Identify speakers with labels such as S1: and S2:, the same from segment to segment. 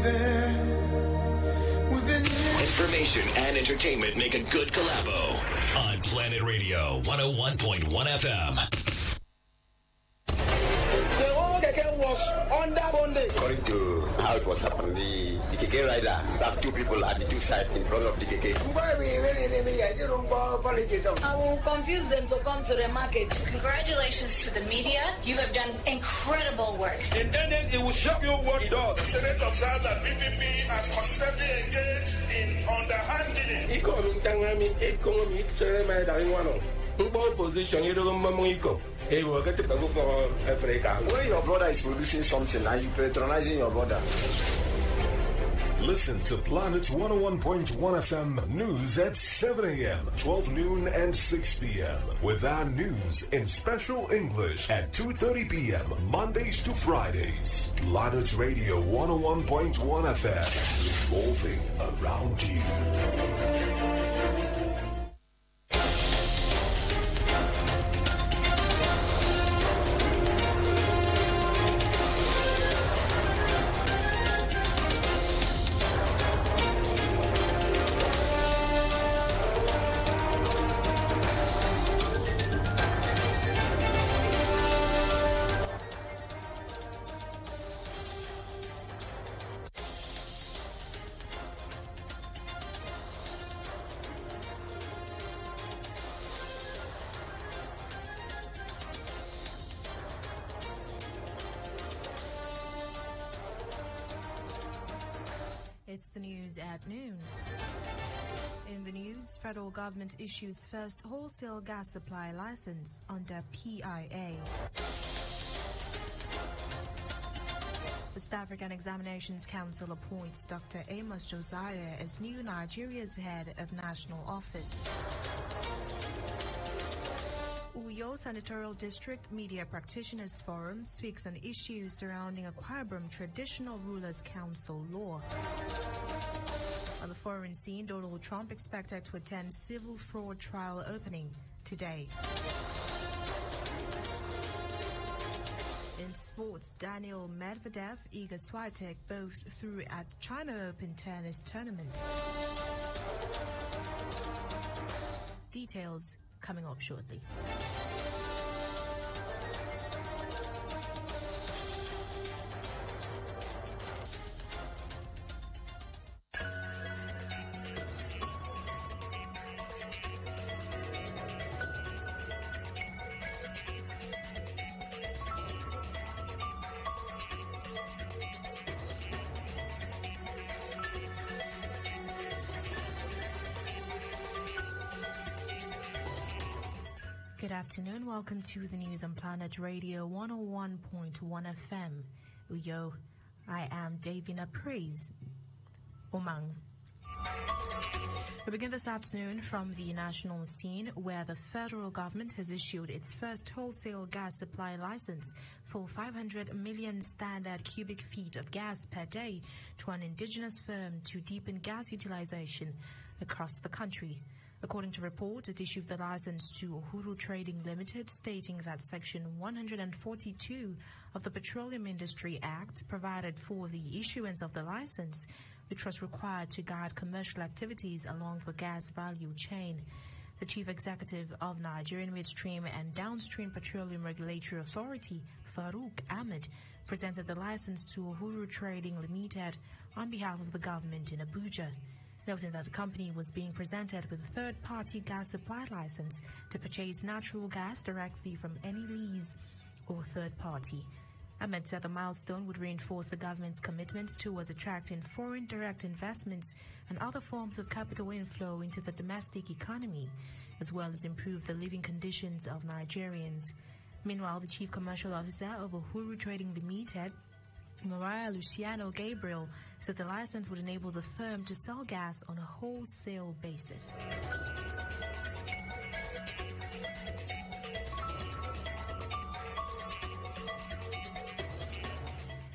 S1: Information and entertainment make a good collabo on Planet Radio 101.1 FM.
S2: The whole Keke was under bondage.
S3: According to how it was happening, the Keke rider stabbed two people at the two sides in front of the Keke.
S2: I will confuse them to come to the market.
S4: Congratulations to the media. You have done incredible work.
S5: In NLC, it will show you what it does.
S6: The Senate observed that PPP has consistently engaged in underhanding.
S5: Position, you don't know. Hey, we'll get to go for Africa.
S3: When your brother is producing something and you patronizing your brother.
S7: Listen to Planet 101.1 FM News at 7 a.m., 12 noon, and 6 p.m. with our news in special English at 2:30 p.m. Mondays to Fridays. Planet Radio 101.1 FM, evolving around you.
S8: It's the news at noon. In the news, federal government issues first wholesale gas supply license under PIA. West African Examinations Council appoints Dr. Amos Josiah as new Nigeria's head of national office. Uyo Senatorial District Media Practitioners Forum speaks on issues surrounding Akwabram Traditional Rulers Council law. On the foreign scene, Donald Trump expected to attend civil fraud trial opening today. In sports, Daniel Medvedev, Iga Swiatek both through at China Open tennis tournament. Details coming up shortly. Good afternoon. Welcome to the news on Planet Radio 101.1 FM. Uyo, I am Davina Praise. Omang. We begin this afternoon from the national scene, where the federal government has issued its first wholesale gas supply license for 500 million standard cubic feet of gas per day to an indigenous firm to deepen gas utilization across the country. According to reports, it issued the license to Uhuru Trading Limited, stating that Section 142 of the Petroleum Industry Act provided for the issuance of the license, which was required to guide commercial activities along the gas value chain. The chief executive of Nigerian Midstream and Downstream Petroleum Regulatory Authority, Farouk Ahmed, presented the license to Uhuru Trading Limited on behalf of the government in Abuja, noting that the company was being presented with a third-party gas supply license to purchase natural gas directly from any lease or third party. Ahmed said the milestone would reinforce the government's commitment towards attracting foreign direct investments and other forms of capital inflow into the domestic economy, as well as improve the living conditions of Nigerians. Meanwhile, the chief commercial officer of Uhuru Trading Limited, Mariah Luciano Gabriel, said the license would enable the firm to sell gas on a wholesale basis.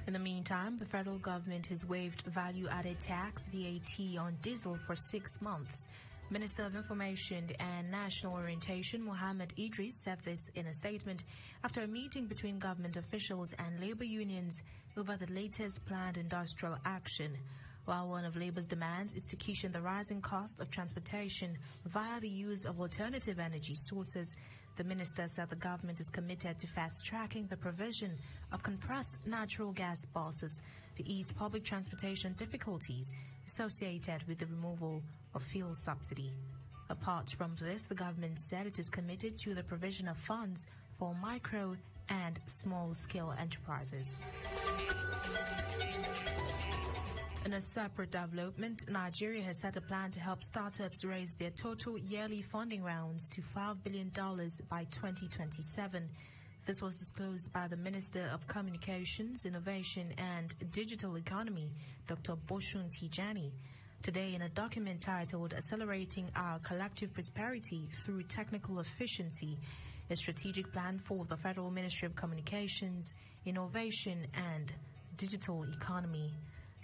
S8: In the meantime, the federal government has waived value-added tax VAT on diesel for 6 months. Minister of Information and National Orientation Mohammed Idris said this in a statement after a meeting between government officials and labor unions over the latest planned industrial action. While one of Labour's demands is to cushion the rising cost of transportation via the use of alternative energy sources, the minister said the government is committed to fast-tracking the provision of compressed natural gas buses to ease public transportation difficulties associated with the removal of fuel subsidy. Apart from this, the government said it is committed to the provision of funds for micro and small-scale enterprises. In a separate development, Nigeria has set a plan to help startups raise their total yearly funding rounds to $5 billion by 2027. This was disclosed by the Minister of Communications, Innovation and Digital Economy, Dr. Boshun Tijani, today in a document titled Accelerating Our Collective Prosperity Through Technical Efficiency, a strategic plan for the Federal Ministry of Communications, Innovation and Digital Economy.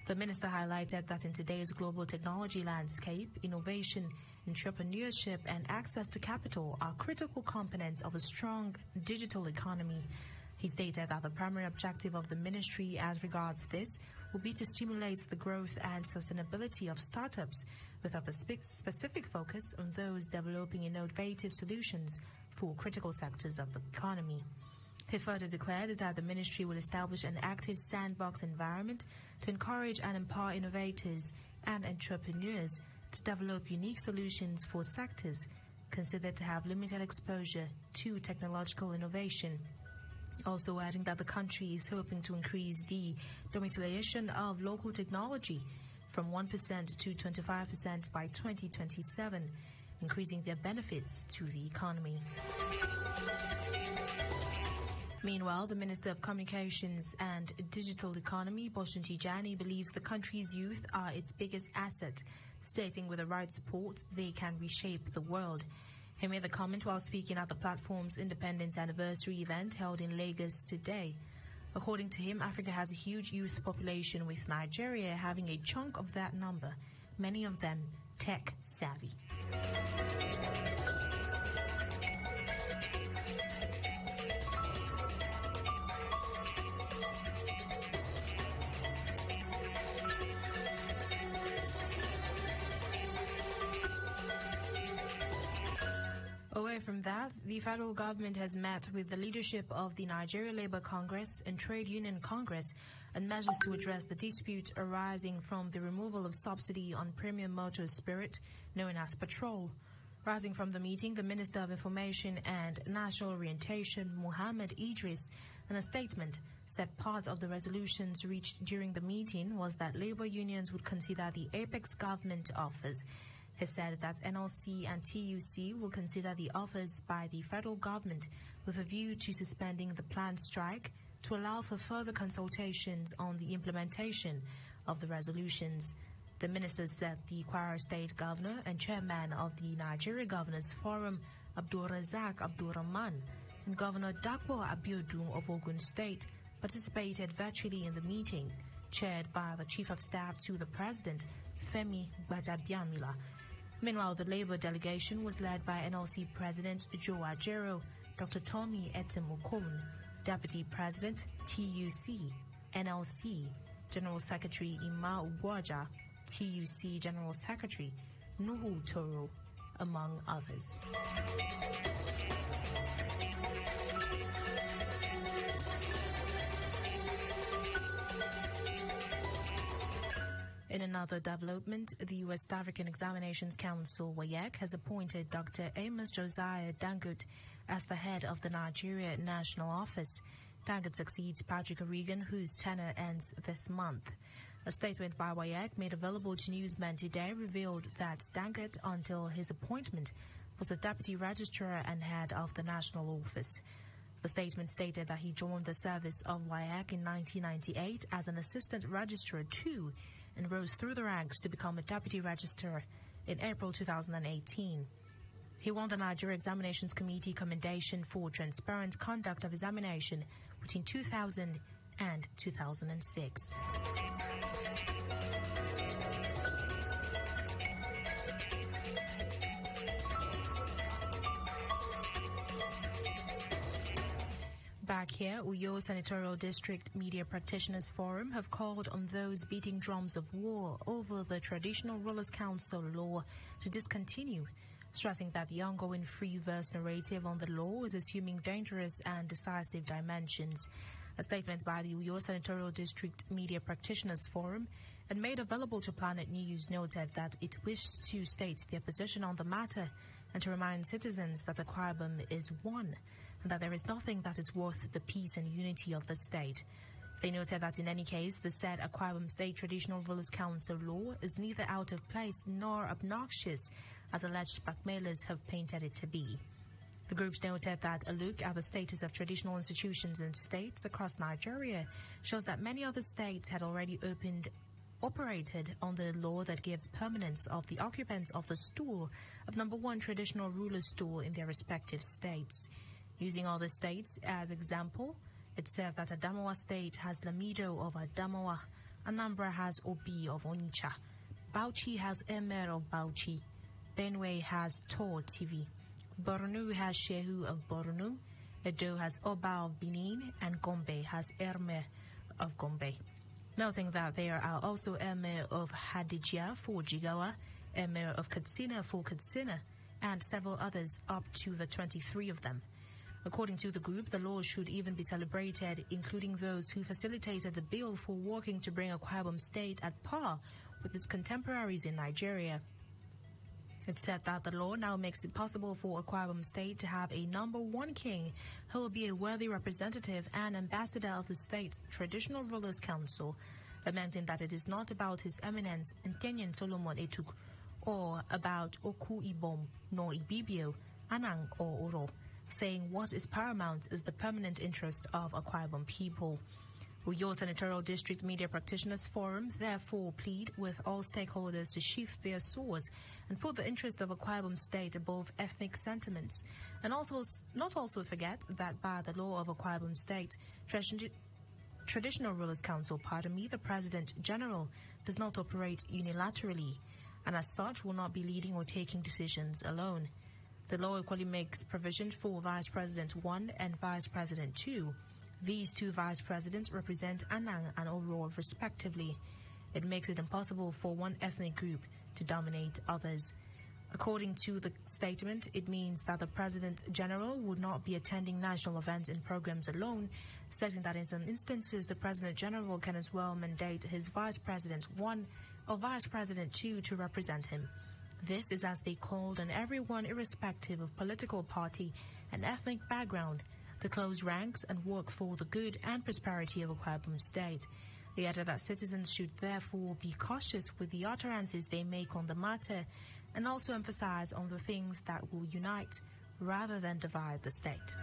S8: The minister highlighted that in today's global technology landscape, innovation, entrepreneurship, and access to capital are critical components of a strong digital economy. He stated that the primary objective of the ministry as regards this will be to stimulate the growth and sustainability of startups with a specific focus on those developing innovative solutions for critical sectors of the economy. He further declared that the ministry will establish an active sandbox environment to encourage and empower innovators and entrepreneurs to develop unique solutions for sectors considered to have limited exposure to technological innovation. Also adding that the country is hoping to increase the domiciliation of local technology from 1% to 25% by 2027, increasing their benefits to the economy. Meanwhile, the Minister of Communications and Digital Economy, Boshun Tijani, believes the country's youth are its biggest asset, stating with the right support, they can reshape the world. He made the comment while speaking at the platform's Independence Anniversary event held in Lagos today. According to him, Africa has a huge youth population, with Nigeria having a chunk of that number, many of them tech-savvy. Away from that, the federal government has met with the leadership of the Nigeria Labour Congress and Trade Union Congress on measures to address the dispute arising from the removal of subsidy on premium motor spirit, known as petrol. Rising from the meeting, the Minister of Information and National Orientation, Mohammed Idris, in a statement, said part of the resolutions reached during the meeting was that labour unions would consider the apex government offers. He said that NLC and TUC will consider the offers by the federal government with a view to suspending the planned strike to allow for further consultations on the implementation of the resolutions. The minister said the Kwara State Governor and Chairman of the Nigeria Governors Forum, Abdulrazak Abdurrahman, and Governor Dakpo Abiodun of Ogun State participated virtually in the meeting, chaired by the Chief of Staff to the President, Femi Gbajabiamila. Meanwhile, the Labour delegation was led by NLC President Joe Ajero, Dr. Tommy Etemokun, Deputy President, TUC, NLC, General Secretary Ima Ugwaja, TUC General Secretary Nuhu Toro, among others. In another development, the West African Examinations Council, WAEC, has appointed Dr. Amos Josiah Dangote as the head of the Nigeria National Office. Dangote succeeds Patrick O'Regan, whose tenure ends this month. A statement by WAEC made available to newsmen today revealed that Dangote, until his appointment, was the deputy registrar and head of the national office. The statement stated that he joined the service of WAEC in 1998 as an assistant registrar too, and rose through the ranks to become a deputy registrar in April 2018. He won the Nigeria Examinations Committee commendation for transparent conduct of examination between 2000 and 2006. Back here here, Uyo Senatorial District Media Practitioners Forum have called on those beating drums of war over the Traditional Rulers Council law to discontinue, stressing that the ongoing free verse narrative on the law is assuming dangerous and decisive dimensions. A statement by the Uyo Senatorial District Media Practitioners Forum and made available to Planet News noted that it wished to state their position on the matter and to remind citizens that Akwa Ibom is one and that there is nothing that is worth the peace and unity of the state. They noted that in any case, the said Akwa Ibom State Traditional Rulers Council law is neither out of place nor obnoxious, as alleged blackmailers have painted it to be. The groups noted that a look at the status of traditional institutions in states across Nigeria shows that many other states had already operated under the law that gives permanence of the occupants of the stool of number one traditional ruler's stool in their respective states. Using other states as example, it said that Adamawa State has Lamido of Adamawa, Anambra has Obi of Onitsha, Bauchi has Emir of Bauchi, Benue has Tor TV, Borno has Shehu of Borno, Edo has Oba of Benin, and Gombe has Erme of Gombe. Noting that there are also Emir of Hadijia for Jigawa, Emir of Katsina for Katsina, and several others, up to the 23 of them. According to the group, the law should even be celebrated, including those who facilitated the bill for working to bring Akwa Ibom State at par with its contemporaries in Nigeria. It said that the law now makes it possible for Akwa Ibom State to have a number one king who will be a worthy representative and ambassador of the state Traditional Rulers Council, lamenting that it is not about His Eminence Nkenyen Solomon Etuk or about Oku Ibom nor Ibibio, Anang or Oro, saying what is paramount is the permanent interest of Akwa Ibom people. Uyo Senatorial District Media Practitioners Forum therefore plead with all stakeholders to sheath their swords and put the interest of Akwa Ibom State above ethnic sentiments, and also not forget that by the law of Akwa Ibom State, Traditional Rulers Council, the President General does not operate unilaterally, and as such will not be leading or taking decisions alone. The law equally makes provision for Vice President 1 and Vice President 2. These two vice presidents represent Anang and Oro respectively. It makes it impossible for one ethnic group to dominate others. According to the statement, it means that the President General would not be attending national events and programs alone, stating that in some instances the President General can as well mandate his Vice President 1 or Vice President 2 to represent him. This is as they called on everyone, irrespective of political party and ethnic background, to close ranks and work for the good and prosperity of Akwa Ibom State. They added that citizens should therefore be cautious with the utterances they make on the matter and also emphasize on the things that will unite rather than divide the state.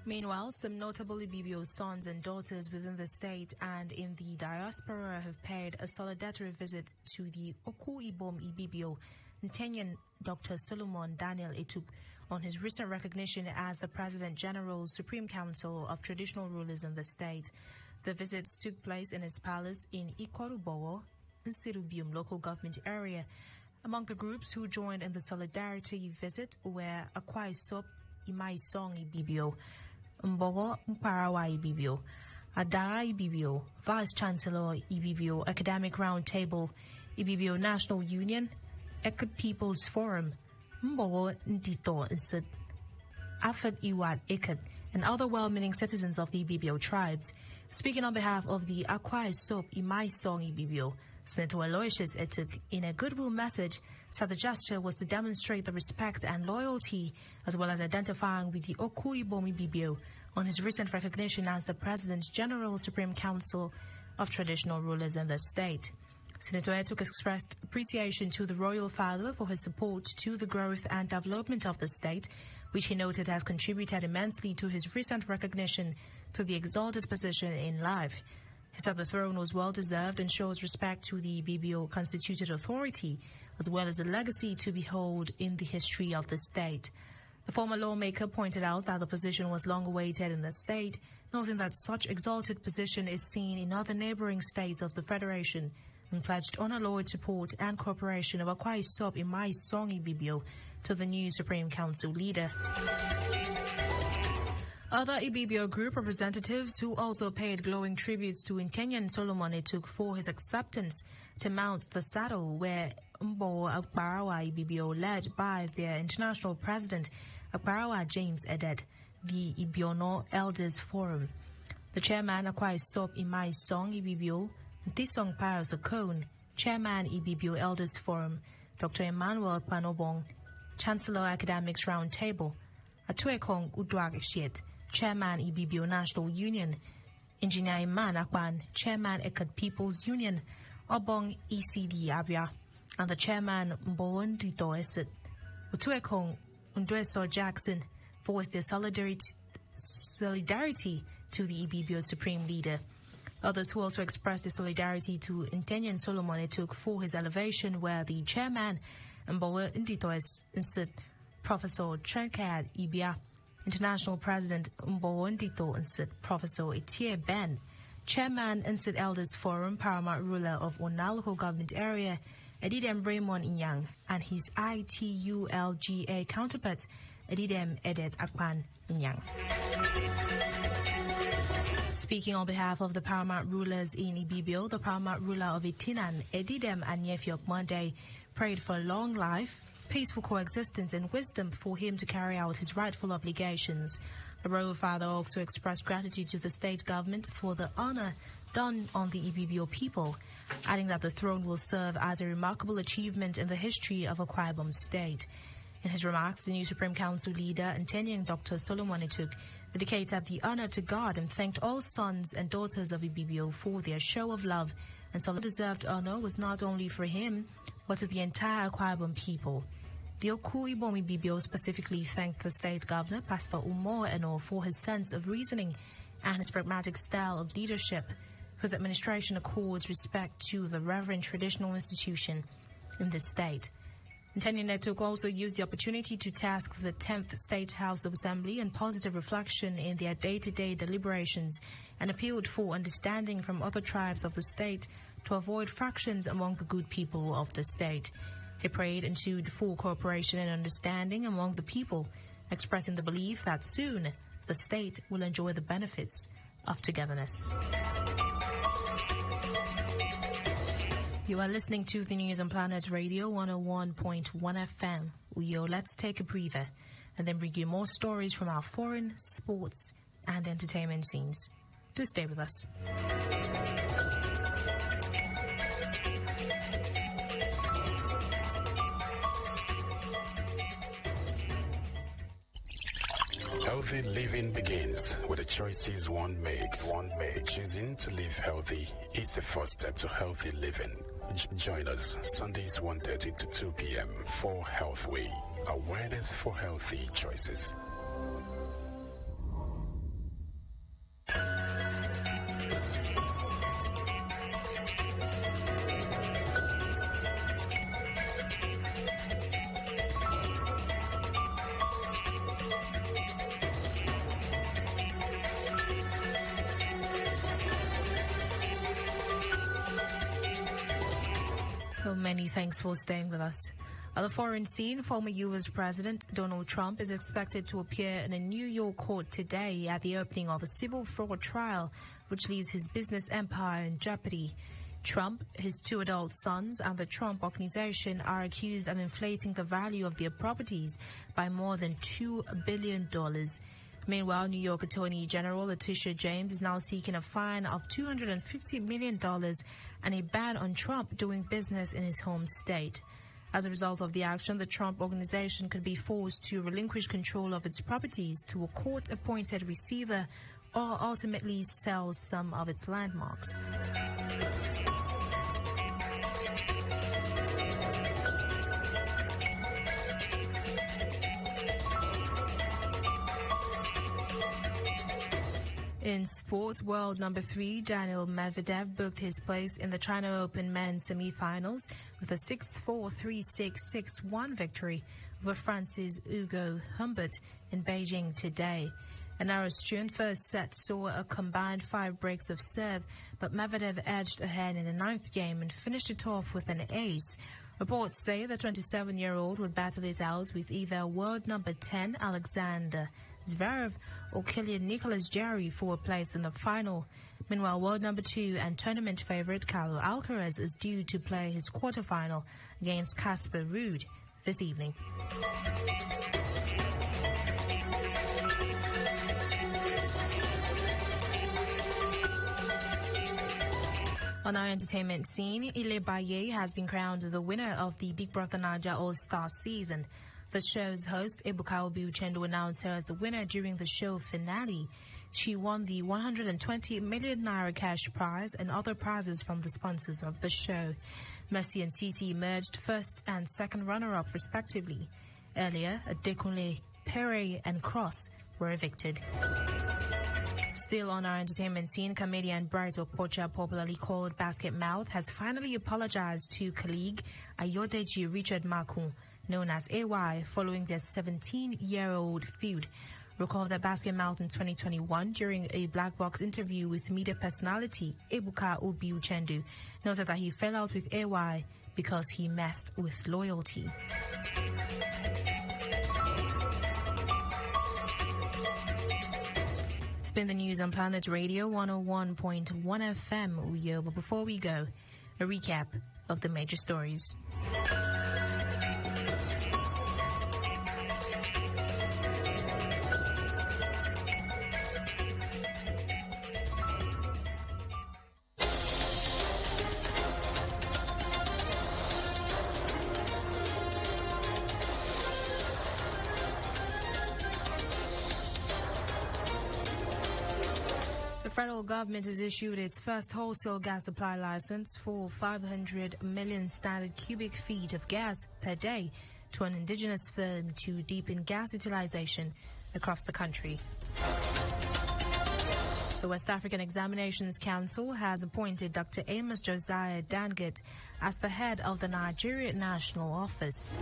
S8: Meanwhile, some notable Ibibio sons and daughters within the state and in the diaspora have paid a solidarity visit to the Oku Ibom Ibibio Ntenyen Dr. Solomon Daniel Etuk on his recent recognition as the President General Supreme Council of Traditional Rulers in the state. The visits took place in his palace in Ikwarubowo, Nsirubium local government area. Among the groups who joined in the solidarity visit were Akwa Isop Imaisong Ibibio, Mbogo Mparawa Ibibio, Adara Ibibio, Vice Chancellor Ibibio Academic Roundtable, Ibibio National Union, Ekut People's Forum, Mbogo Ndito Nsid, Afet Iwad Ekut, and other well-meaning citizens of the Ibibio tribes. Speaking on behalf of the Akwa Isop Imaisong Ibibio, Senator Aloysius Etuk, in a goodwill message, said the gesture was to demonstrate the respect and loyalty, as well as identifying with the Oku Ibom Ibibio on his recent recognition as the President General Supreme Council of Traditional Rulers in the state. Senator Etuk expressed appreciation to the royal father for his support to the growth and development of the state, which he noted has contributed immensely to his recent recognition to the exalted position in life. He said the throne was well-deserved and shows respect to the Ibibio constituted authority, as well as a legacy to behold in the history of the state. The former lawmaker pointed out that the position was long awaited in the state, noting that such exalted position is seen in other neighboring states of the Federation, and pledged unalloyed support and cooperation of Akwai Sop Imai Songi Ibibio to the new Supreme Council leader. Other Ibibio group representatives who also paid glowing tributes to Kenyan Solomon Etuk for his acceptance to mount the saddle, where Mbo Akbarawa Ibibio, led by their international president Akbarawa James Edet, the Ibiono Elders Forum. The chairman Akwai Sop Imai Song Ibibio, Tisong Pius Okon, chairman Ibibio Elders Forum, Dr. Emmanuel Panobong, Chancellor Academics Roundtable, Atuekong Udwag Shiet, chairman Ibibio National Union, Engineer Iman Akban, chairman Ekad People's Union, Obong ECD Abia, and the chairman Mbon Dito Esit. Atuekong Undweso Jackson voiced their solidarity to the Ibibio Supreme Leader. Others who also expressed their solidarity to Ntenyen Solomon Etuk for his elevation were the chairman Mbowe Nditoes Insit, Professor Trenkad Ibia, International President Mbowe Ndito Insit, Professor Etie Ben, Chairman Insit Elders Forum, Paramount Ruler of Ona Local Government Area, Edidem Raymond Inyang, and his ITULGA counterpart, Edidem Edet Akpan Inyang. Speaking on behalf of the paramount rulers in Ibibio, the paramount ruler of Itinan, Edidem Anyefiok Monday, prayed for long life, peaceful coexistence, and wisdom for him to carry out his rightful obligations. The royal father also expressed gratitude to the state government for the honor done on the Ibibio people, adding that the throne will serve as a remarkable achievement in the history of Akwa Ibom State. In his remarks, the new Supreme Council leader, Ntenyen Dr. Solomon Etuk, dedicated the honor to God and thanked all sons and daughters of Ibibio for their show of love, and so the deserved honor was not only for him, but to the entire Akwa Ibom people. The Oku Ibom Ibibio specifically thanked the state governor, Pastor Umo Eno, for his sense of reasoning and his pragmatic style of leadership, whose administration accords respect to the reverend traditional institution in this state. Ntenyen Etuk also used the opportunity to task the 10th State House of Assembly on positive reflection in their day-to-day deliberations and appealed for understanding from other tribes of the state to avoid fractions among the good people of the state. He prayed and sued for cooperation and understanding among the people, expressing the belief that soon the state will enjoy the benefits of togetherness. You are listening to the News on Planet Radio 101.1 FM. Let's take a breather and then bring you more stories from our foreign, sports, and entertainment scenes. Do stay with us.
S9: Healthy living begins with the choices one makes. Choosing to live healthy is the first step to healthy living. Join us Sundays 1:30 to 2 p.m. for Health Way, awareness for healthy choices.
S8: Many thanks for staying with us. On the foreign scene, former U.S. President Donald Trump is expected to appear in a New York court today at the opening of a civil fraud trial, which leaves his business empire in jeopardy. Trump, his two adult sons, and the Trump Organization are accused of inflating the value of their properties by more than $2 billion. Meanwhile, New York Attorney General Letitia James is now seeking a fine of $250 million and a ban on Trump doing business in his home state. As a result of the action, the Trump Organization could be forced to relinquish control of its properties to a court-appointed receiver or ultimately sell some of its landmarks. In sports, world number 3, Daniil Medvedev booked his place in the China Open men's semi-finals with a 6-4, 3-6, 6-1 victory over France's Hugo Humbert in Beijing today. An Austrian first set saw a combined 5 breaks of serve, but Medvedev edged ahead in the 9th game and finished it off with an ace. Reports say the 27-year-old would battle it out with either world number 10 Alexander Zverev or Kylian Nicholas Jarry for a place in the final. Meanwhile, world number 2 and tournament favorite Carlo Alcaraz is due to play his quarterfinal against Casper Ruud this evening. On our entertainment scene, Ile Baye has been crowned the winner of the Big Brother Naija All-Star season. The show's host, Ebuka Obi-Uchendu, announced her as the winner during the show finale. She won the 120 million naira cash prize and other prizes from the sponsors of the show. Mercy and Cece emerged first and second runner-up respectively. Earlier, Adekunle, Pere and Cross were evicted. Still on our entertainment scene, comedian Bright Okpocha, popularly called Basket Mouth, has finally apologized to colleague Ayodeji Richard Makun, known as AY, following their 17-year-old feud. Recall that Basket Mouth in 2021, during a black box interview with media personality Ebuka Obi-Uchendu, noted that he fell out with AY because he messed with loyalty. It's been the news on Planet Radio 101.1 FM, but before we go, a recap of the major stories. The federal government has issued its first wholesale gas supply license for 500 million standard cubic feet of gas per day to an indigenous firm to deepen gas utilization across the country. The West African Examinations Council has appointed Dr. Amos Josiah Dangut as the head of the Nigerian National Office.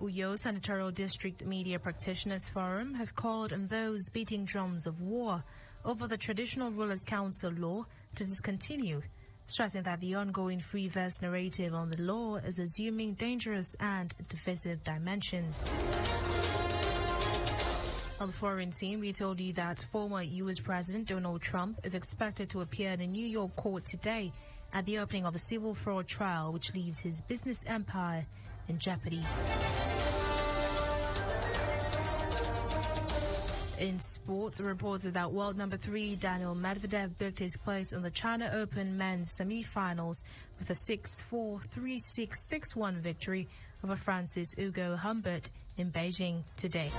S8: Uyo Senatorial District Media Practitioners Forum have called on those beating drums of war over the Traditional Rulers Council law to discontinue, stressing that the ongoing free verse narrative on the law is assuming dangerous and divisive dimensions. On the foreign scene, we told you that former U.S. President Donald Trump is expected to appear in a New York court today at the opening of a civil fraud trial which leaves his business empire in jeopardy. In sports, reported that world number 3 Daniil Medvedev booked his place in the China Open men's semi-finals with a 6-4, 3-6, 6-1 victory over France's Hugo Humbert in Beijing today.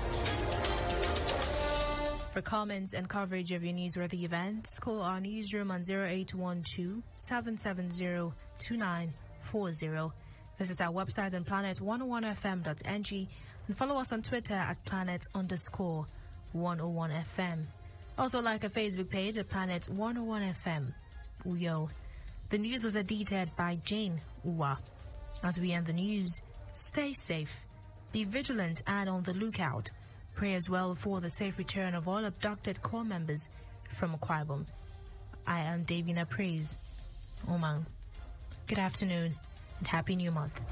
S8: For comments and coverage of your newsworthy events, call our newsroom on 0812-770-2940. Visit our website on planet101fm.ng and follow us on Twitter at planet_101fm. Also like our Facebook page at Planet101FM. Uyo. The news was edited by Jane Uwa. As we end the news, stay safe, be vigilant and on the lookout. Pray as well for the safe return of all abducted corps members from Akwa Ibom. I am Davina Praise. Omang. Good afternoon and happy new month.